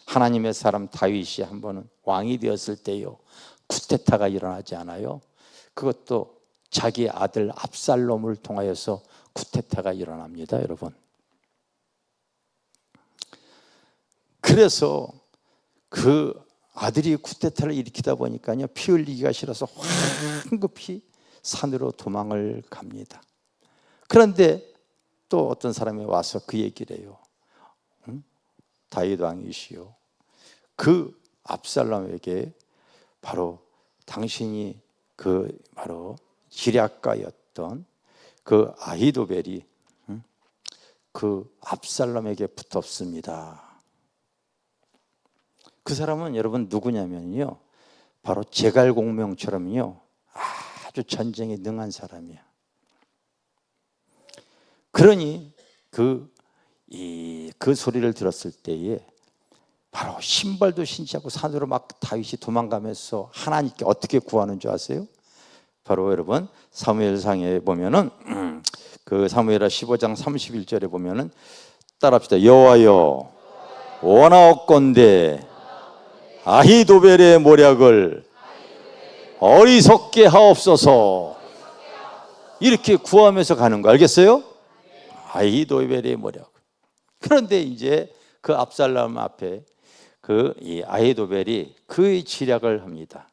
하나님의 사람 다윗이 한 번은 왕이 되었을 때요, 쿠데타가 일어나지 않아요? 그것도 자기 아들 압살롬을 통하여서 쿠데타가 일어납니다, 여러분. 그래서 그 아들이 쿠데타를 일으키다 보니까요, 피 흘리기가 싫어서 황급히 산으로 도망을 갑니다. 그런데 또 어떤 사람이 와서 그 얘기를 해요. 다윗 왕이시요, 그 압살롬에게 바로 당신이 그 바로 지략가였던 그 아히도벨이 그 압살롬에게 붙었습니다. 그 사람은 여러분 누구냐면요, 바로 제갈공명처럼요 아주 전쟁에 능한 사람이야. 그러니 그 소리를 들었을 때에 바로 신발도 신지 않고 산으로 막 다윗이 도망가면서 하나님께 어떻게 구하는 줄 아세요? 바로 여러분 사무엘상에 보면은 그 사무엘하 15장 31절에 보면은 따라합시다. 여호와여, 원하옵건대 아히도벨의 모략을 어리석게 하옵소서. 이렇게 구하면서 가는 거 알겠어요? 아히도벨의 모략. 그런데 이제 그 압살롬 앞에 이 아히도벨이 그의 지략을 합니다.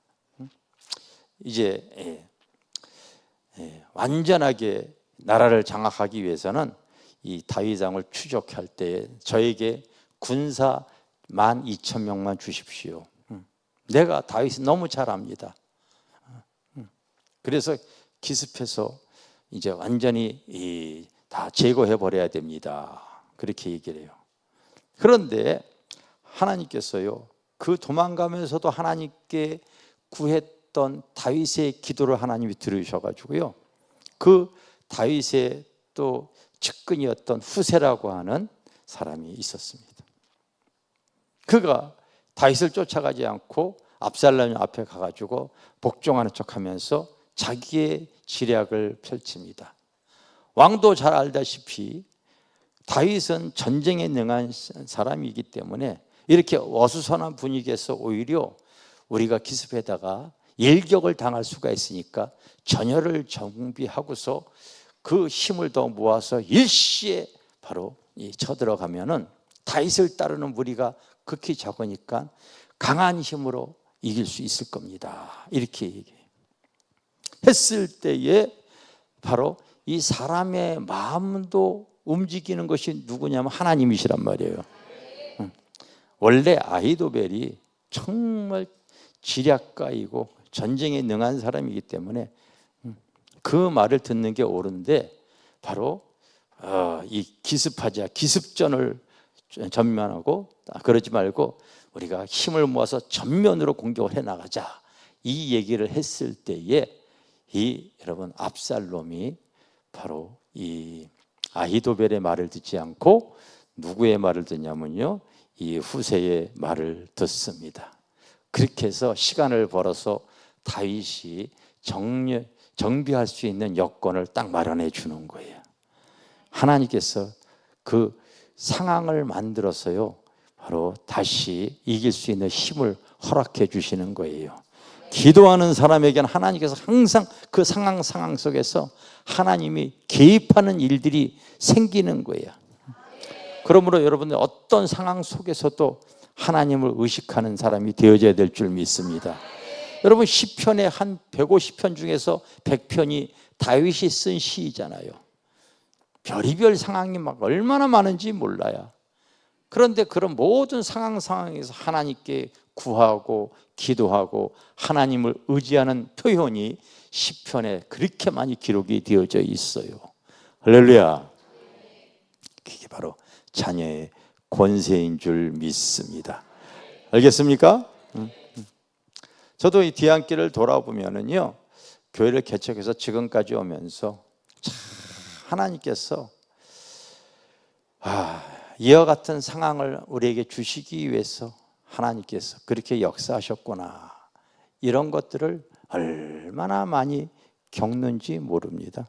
이제 완전하게 나라를 장악하기 위해서는 이 다윗 왕을 추적할 때 저에게 군사 12,000명만 주십시오. 내가 다윗을 너무 잘 압니다. 그래서 기습해서 이제 완전히 다 제거해 버려야 됩니다. 그렇게 얘기를 해요. 그런데 하나님께서요, 그 도망가면서도 하나님께 구했던 다윗의 기도를 하나님이 들으셔가지고요, 그 다윗의 또 측근이었던 후세라고 하는 사람이 있었습니다. 그가 다윗을 쫓아가지 않고 압살롬 앞에 가가지고 복종하는 척하면서 자기의 지략을 펼칩니다. 왕도 잘 알다시피 다윗은 전쟁에 능한 사람이기 때문에 이렇게 어수선한 분위기에서 오히려 우리가 기습에다가 일격을 당할 수가 있으니까 전열을 정비하고서 그 힘을 더 모아서 일시에 바로 쳐들어가면은 다윗을 따르는 무리가 극히 적으니까 강한 힘으로 이길 수 있을 겁니다. 이렇게 얘기해요. 했을 때에 바로 이 사람의 마음도 움직이는 것이 누구냐면 하나님이시란 말이에요. 원래 아히도벨이 정말 지략가이고 전쟁에 능한 사람이기 때문에 그 말을 듣는 게 옳은데, 바로 이 기습전을 전면하고, 그러지 말고 우리가 힘을 모아서 전면으로 공격을 해나가자, 이 얘기를 했을 때에 여러분 압살롬이 바로 이 아히도벨의 말을 듣지 않고 누구의 말을 듣냐면요, 이 후세의 말을 듣습니다. 그렇게 해서 시간을 벌어서 다윗이 정비할 수 있는 여건을 딱 마련해 주는 거예요. 하나님께서 그 상황을 만들어서요, 바로 다시 이길 수 있는 힘을 허락해 주시는 거예요. 기도하는 사람에게는 하나님께서 항상 그 상황 속에서 하나님이 개입하는 일들이 생기는 거예요. 그러므로 여러분들 어떤 상황 속에서도 하나님을 의식하는 사람이 되어져야 될 줄 믿습니다. 여러분, 시편의 한 150편 중에서 100편이 다윗이 쓴 시이잖아요. 별의별 상황이 막 얼마나 많은지 몰라요. 그런데 그런 모든 상황에서 하나님께 구하고 기도하고 하나님을 의지하는 표현이 시편에 그렇게 많이 기록이 되어져 있어요. 할렐루야. 그게 바로 자녀의 권세인 줄 믿습니다. 알겠습니까? 저도 이 뒤안길을 돌아보면은요, 교회를 개척해서 지금까지 오면서 참 하나님께서 이와 같은 상황을 우리에게 주시기 위해서 하나님께서 그렇게 역사하셨구나, 이런 것들을 얼마나 많이 겪는지 모릅니다.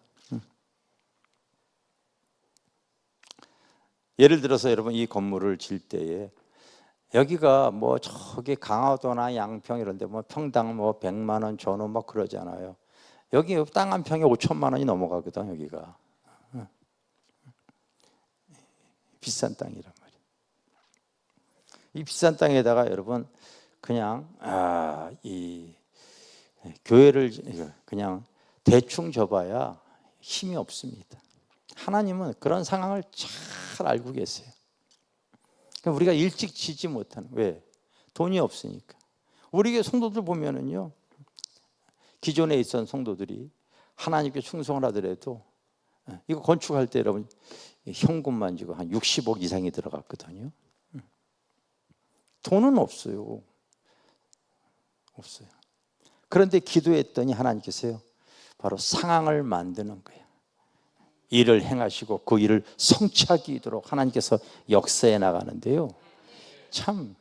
예를 들어서 여러분, 이 건물을 질 때에 여기가 뭐 저기 강화도나 양평 이런 데 뭐 평당 뭐 100만 원 전후 막 그러잖아요. 여기 땅 한 평에 5천만 원이 넘어가거든. 여기가 비싼 땅이란 말이에요. 이 비싼 땅에다가 여러분 그냥 이 교회를 그냥 대충 접어야 힘이 없습니다. 하나님은 그런 상황을 잘 알고 계세요. 우리가 일찍 지지 못하는, 왜? 돈이 없으니까. 우리 교회 성도들 보면은요, 기존에 있던 성도들이 하나님께 충성을 하더라도 이거 건축할 때 여러분 현금만 지고 한 60억 이상이 들어갔거든요. 돈은 없어요. 그런데 기도했더니 하나님께서요, 바로 상황을 만드는 거예요. 일을 행하시고 그 일을 성취하기 이도록 하나님께서 역사해 나가는데요, 참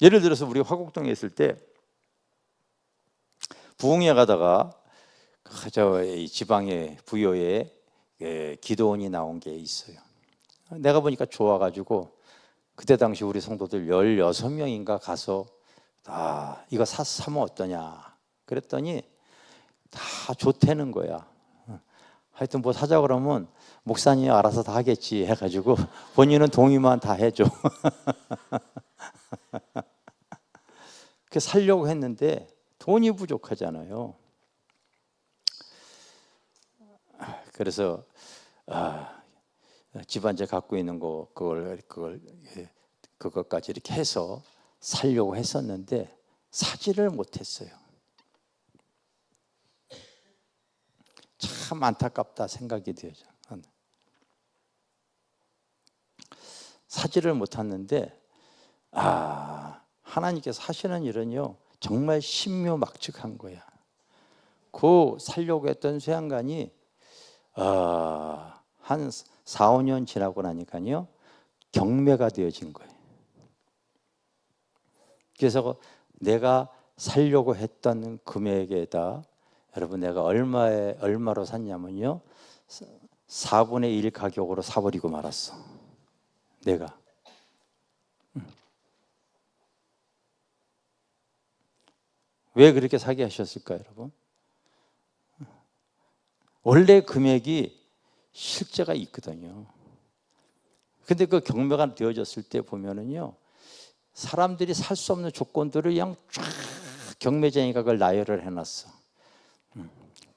예를 들어서 우리 화곡동에 있을 때 부흥회 가다가 저 지방의 부여에 기도원이 나온 게 있어요. 내가 보니까 좋아가지고 그때 당시 우리 성도들 16명인가 가서 이거 사면 어떠냐 그랬더니 다 좋다는 거야. 하여튼 뭐 사자 그러면 목사님이 알아서 다 하겠지 해가지고 본인은 동의만 다 해줘. 그 살려고 했는데 돈이 부족하잖아요. 그래서 집안제 갖고 있는 거 그것까지 이렇게 해서 살려고 했었는데 사지를 못했어요. 참 안타깝다 생각이 돼요. 사지를 못했는데 하나님께서 하시는 일은요 정말 신묘막측한 거야. 그 살려고 했던 수양간이 한 4, 5년 지나고 나니까요 경매가 되어진 거예요. 그래서 내가 살려고 했던 금액에다 여러분 내가 얼마로 샀냐면요 4분의 1 가격으로 사버리고 말았어. 내가 왜 그렇게 사게 하셨을까요, 여러분? 원래 금액이 실제가 있거든요. 근데 그 경매가 되어졌을 때 보면은요 사람들이 살 수 없는 조건들을 그냥 쫙 경매쟁이가 그걸 나열을 해놨어.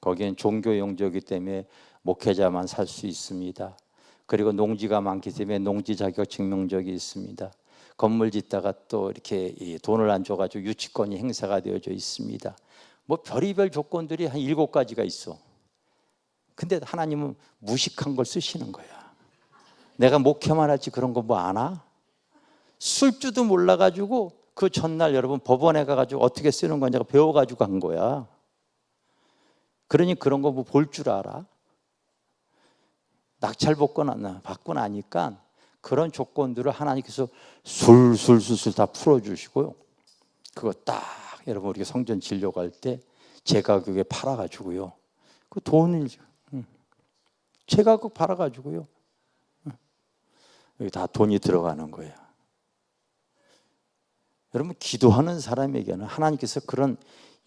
거기엔 종교 용도이기 때문에 목회자만 살 수 있습니다. 그리고 농지가 많기 때문에 농지 자격 증명적이 있습니다. 건물 짓다가 또 이렇게 돈을 안 줘가지고 유치권이 행사가 되어져 있습니다. 뭐 별의별 조건들이 한 7가지가 있어. 근데 하나님은 무식한 걸 쓰시는 거야. 내가 목회만 할지 그런 거 뭐 아나? 쓸 줄도 몰라가지고 그 전날 여러분 법원에 가가지고 어떻게 쓰는 건지 배워가지고 간 거야. 그러니 그런 거 뭐 볼 줄 알아? 낙찰 받고 나니까 그런 조건들을 하나님께서 술술술술 다 풀어주시고요. 그거 딱 여러분 우리가 성전 지려고 할 때 제 가격에 팔아가지고요. 그 돈을 제 가격 팔아가지고요. 여기 다 돈이 들어가는 거예요. 여러분 기도하는 사람에게는 하나님께서 그런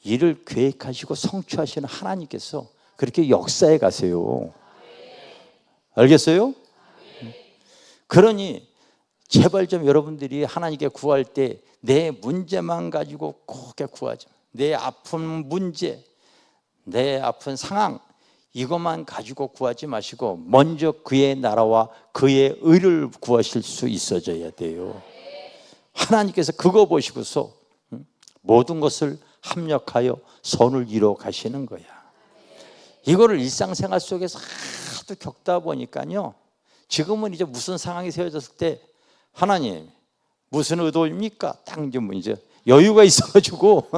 일을 계획하시고 성취하시는 하나님께서 그렇게 역사해 가세요. 알겠어요? 그러니 제발 좀 여러분들이 하나님께 구할 때 내 문제만 가지고 꼭 구하지 마. 내 아픈 문제, 내 아픈 상황 이것만 가지고 구하지 마시고 먼저 그의 나라와 그의 의를 구하실 수 있어져야 돼요. 하나님께서 그거 보시고서 모든 것을 합력하여 선을 이루어 가시는 거야. 이거를 일상생활 속에서 하도 겪다 보니까요 지금은 이제 무슨 상황이 세워졌을 때 하나님 무슨 의도입니까? 딱 이제 여유가 있어가지고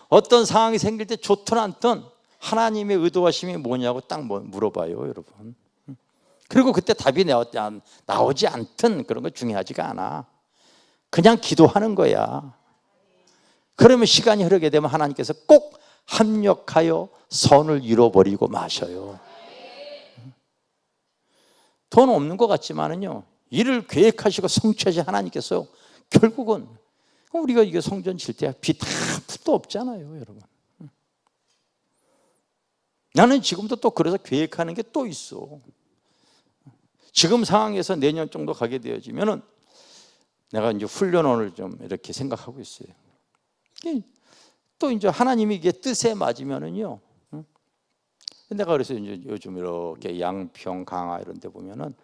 어떤 상황이 생길 때 좋든 않든 하나님의 의도하심이 뭐냐고 딱 물어봐요, 여러분. 그리고 그때 답이 나오지 않든 그런 거 중요하지가 않아. 그냥 기도하는 거야. 그러면 시간이 흐르게 되면 하나님께서 꼭 합력하여 선을 이뤄버리고 마셔요. 돈 없는 것 같지만은요 일을 계획하시고 성취하신 하나님께서 결국은 우리가 이게 성전 질 때 빚 한 푼도 없잖아요, 여러분. 나는 지금도 또 그래서 계획하는 게 또 있어. 지금 상황에서 내년 정도 가게 되어지면은 내가 이제 훈련원을 좀 이렇게 생각하고 있어요. 또 이제 하나님이 이게 뜻에 맞으면은요. 내가 그래서 이제 요즘 이렇게 양평, 강화 이런 데 보면은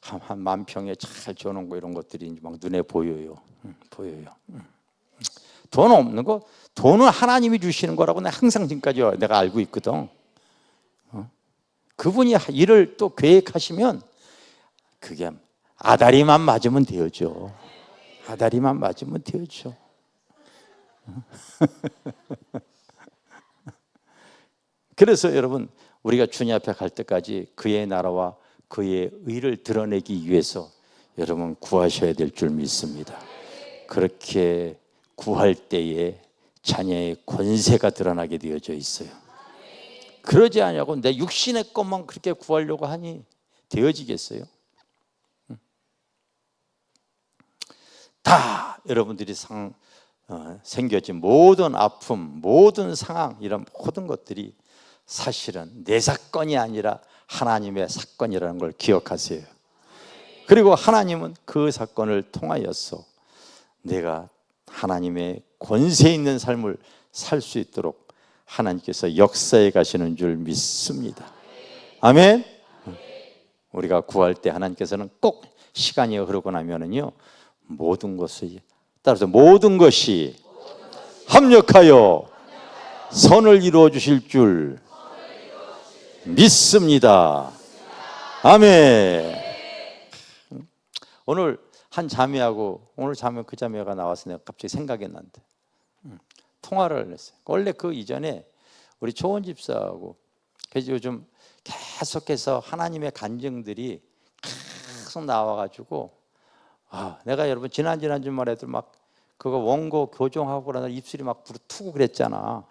한 10,000평에 잘 지어놓은 거 이런 것들이 이제 막 눈에 보여요. 돈 없는 거, 돈은 하나님이 주시는 거라고 내가 항상 지금까지 내가 알고 있거든. 그분이 일을 또 계획하시면 그게 아다리만 맞으면 되어죠. 아다리만 맞으면 되어죠. 그래서 여러분 우리가 주님 앞에 갈 때까지 그의 나라와 그의 의를 드러내기 위해서 여러분 구하셔야 될 줄 믿습니다. 그렇게 구할 때에 자녀의 권세가 드러나게 되어져 있어요. 그러지 않냐고 내 육신의 것만 그렇게 구하려고 하니 되어지겠어요? 다 여러분들이 생겨진 모든 아픔, 모든 상황 이런 모든 것들이 사실은 내 사건이 아니라 하나님의 사건이라는 걸 기억하세요. 그리고 하나님은 그 사건을 통하여서 내가 하나님의 권세 있는 삶을 살 수 있도록 하나님께서 역사해 가시는 줄 믿습니다. 아멘. 우리가 구할 때 하나님께서는 꼭 시간이 흐르고 나면은요, 모든 것이, 따라서 모든 것이 합력하여 선을 이루어 주실 줄 믿습니다. 아멘. 오늘 한 자매하고, 오늘 자매, 그 자매가 나와서 내가 갑자기 생각이 난대. 통화를 했어요. 원래 그 이전에 우리 초원 집사하고, 그래서 요즘 계속해서 하나님의 간증들이 계속 나와가지고, 내가 여러분 지난주만 해도 막 그거 원고 교정하고 그러다 입술이 막 부르트고 그랬잖아.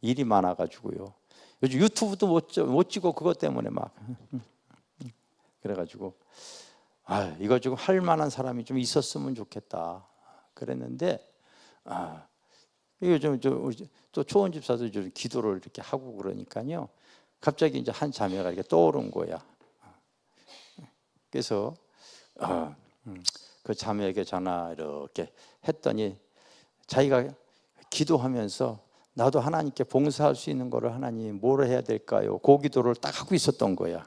일이 많아가지고요. 요즘 유튜브도 못 찍고 그것 때문에 막 그래가지고 이거 좀 할 만한 사람이 좀 있었으면 좋겠다 그랬는데, 요즘 또 초원 집사도 좀 기도를 이렇게 하고 그러니까요, 갑자기 이제 한 자매가 이렇게 떠오른 거야. 그래서 그 자매에게 전화 이렇게 했더니 자기가 기도하면서 나도 하나님께 봉사할 수 있는 거를 하나님 뭐를 해야 될까요? 그 기도를 딱 하고 있었던 거야.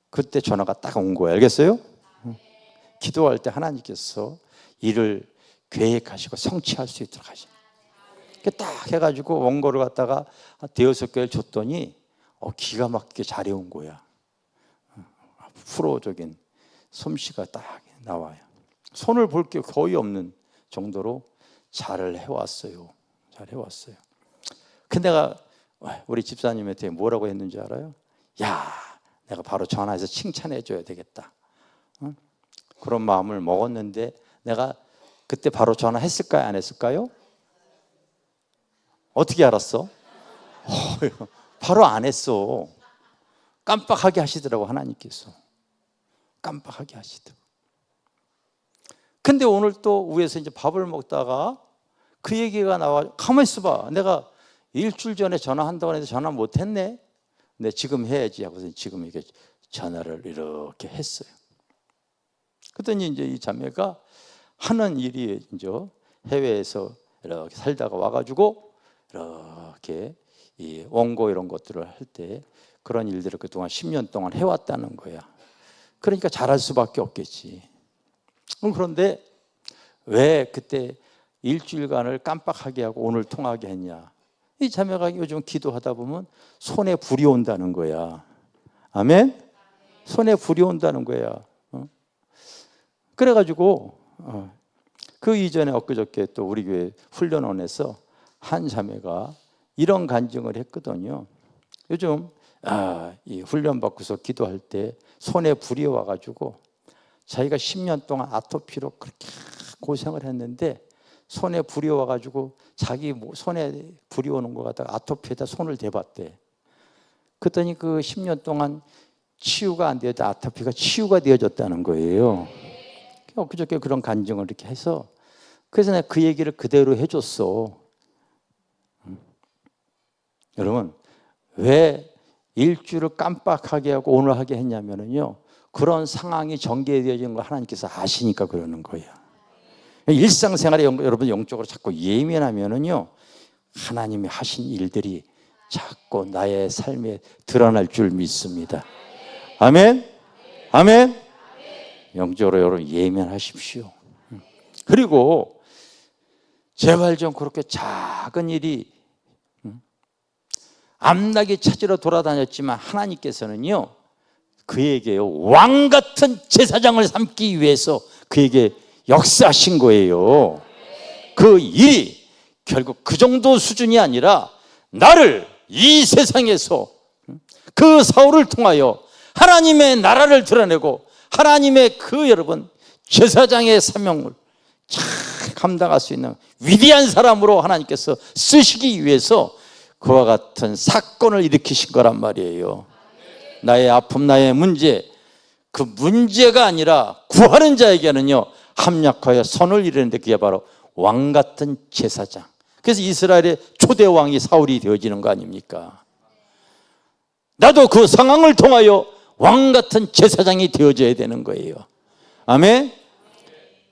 그때 전화가 딱 온 거야. 알겠어요? 기도할 때 하나님께서 일을 계획하시고 성취할 수 있도록 하시는. 딱 해가지고 원고를 갖다가 대여섯 개를 줬더니 기가 막히게 잘해온 거야. 프로적인 솜씨가 딱 나와요. 손을 볼 게 거의 없는 정도로 잘 해왔어요. 잘 해왔어요. 근데 내가 우리 집사님한테 뭐라고 했는지 알아요? 야, 내가 바로 전화해서 칭찬해 줘야 되겠다. 그런 마음을 먹었는데 내가 그때 바로 전화했을까요? 안 했을까요? 어떻게 알았어? 바로 안 했어. 깜빡하게 하시더라고, 하나님께서. 깜빡하게 하시더라고. 근데 오늘 또 위에서 이제 밥을 먹다가 그 얘기가 나와. 가만히 있어봐. 내가 일주일 전에 전화한다고 했는데 전화 못 했네. 근데 지금 해야지 하고서 지금 이게 전화를 이렇게 했어요. 그랬더니 이제 이 자매가 하는 일이 이제 해외에서 이렇게 살다가 와가지고 이렇게 이 원고 이런 것들을 할 때 그런 일들을 그동안 10년 동안 해왔다는 거야. 그러니까 잘할 수밖에 없겠지. 그런데 왜 그때 일주일간을 깜빡하게 하고 오늘 통하게 했냐? 이 자매가 요즘 기도하다 보면 손에 불이 온다는 거야. 아멘? 손에 불이 온다는 거야. 그래가지고 그 이전에 엊그저께 또 우리 교회 훈련원에서 한 자매가 이런 간증을 했거든요. 요즘 이 훈련 받고서 기도할 때 손에 불이 와가지고 자기가 10년 동안 아토피로 그렇게 고생을 했는데 손에 불이 와가지고 자기 손에 불이 오는 것 같다가 아토피에다 손을 대봤대. 그랬더니 그 10년 동안 치유가 안 되었다 아토피가 치유가 되어졌다는 거예요. 엊그저께 그런 간증을 이렇게 해서 그래서 내가 그 얘기를 그대로 해줬어. 여러분 왜 일주일을 깜빡하게 하고 오늘 하게 했냐면요, 그런 상황이 전개되어진 걸 하나님께서 아시니까 그러는 거예요. 일상생활에 여러분 영적으로 자꾸 예민하면은요, 하나님이 하신 일들이 자꾸 나의 삶에 드러날 줄 믿습니다. 아멘? 아멘? 영적으로 여러분 예민하십시오. 그리고 제발 좀 그렇게 작은 일이 암나기 찾으러 돌아다녔지만 하나님께서는요, 그에게 왕 같은 제사장을 삼기 위해서 그에게 역사하신 거예요. 그 일이 결국 그 정도 수준이 아니라 나를 이 세상에서 그 사울을 통하여 하나님의 나라를 드러내고 하나님의 그 여러분 제사장의 사명을 잘 감당할 수 있는 위대한 사람으로 하나님께서 쓰시기 위해서 그와 같은 사건을 일으키신 거란 말이에요. 나의 아픔, 나의 문제, 그 문제가 아니라 구하는 자에게는요 합력하여 선을 이루는데 그게 바로 왕 같은 제사장. 그래서 이스라엘의 초대 왕이 사울이 되어지는 거 아닙니까? 나도 그 상황을 통하여 왕 같은 제사장이 되어져야 되는 거예요. 아멘.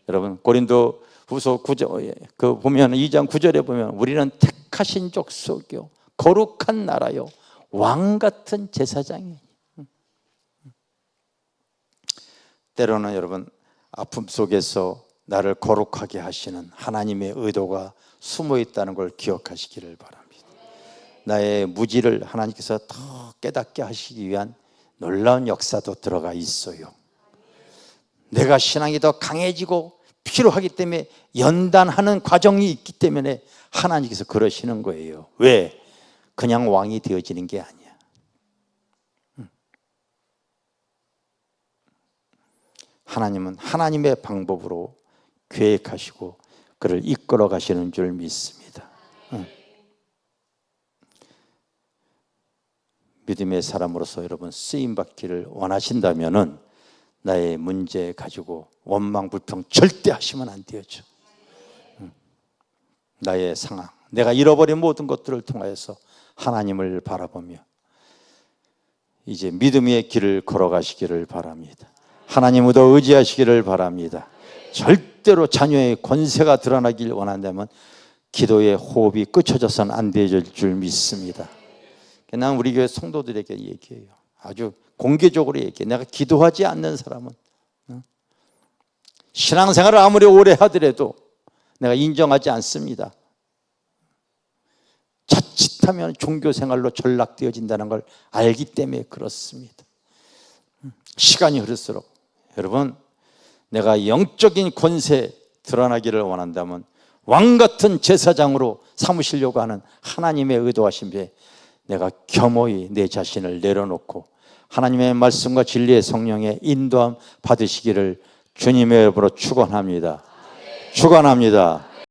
여러분 고린도 후서 9절 그 보면 2장 9절에 보면 우리는 택하신 족속이요 거룩한 나라요 왕 같은 제사장이에요. 때로는 여러분 아픔 속에서 나를 거룩하게 하시는 하나님의 의도가 숨어 있다는 걸 기억하시기를 바랍니다. 나의 무지를 하나님께서 더 깨닫게 하시기 위한 놀라운 역사도 들어가 있어요. 내가 신앙이 더 강해지고 필요하기 때문에 연단하는 과정이 있기 때문에 하나님께서 그러시는 거예요. 왜? 그냥 왕이 되어지는 게 아니야. 하나님은 하나님의 방법으로 계획하시고 그를 이끌어 가시는 줄 믿습니다. 믿음의 사람으로서 여러분 쓰임받기를 원하신다면은 나의 문제 가지고 원망 불평 절대 하시면 안 되죠. 나의 상황, 내가 잃어버린 모든 것들을 통하여서 하나님을 바라보며 이제 믿음의 길을 걸어가시기를 바랍니다. 하나님을 더 의지하시기를 바랍니다. 절대로 자녀의 권세가 드러나길 원한다면 기도의 호흡이 끊어져서는 안 될 줄 믿습니다. 난 우리 교회 성도들에게 얘기해요. 아주 공개적으로 얘기해. 내가 기도하지 않는 사람은 신앙생활을 아무리 오래 하더라도 내가 인정하지 않습니다. 자칫하면 종교생활로 전락되어진다는 걸 알기 때문에 그렇습니다. 시간이 흐를수록 여러분 내가 영적인 권세 드러나기를 원한다면 왕같은 제사장으로 삼으시려고 하는 하나님의 의도하신 배 내가 겸허히 내 자신을 내려놓고 하나님의 말씀과 진리의 성령의 인도함 받으시기를 주님의 이름으로 축원합니다. 축원합니다.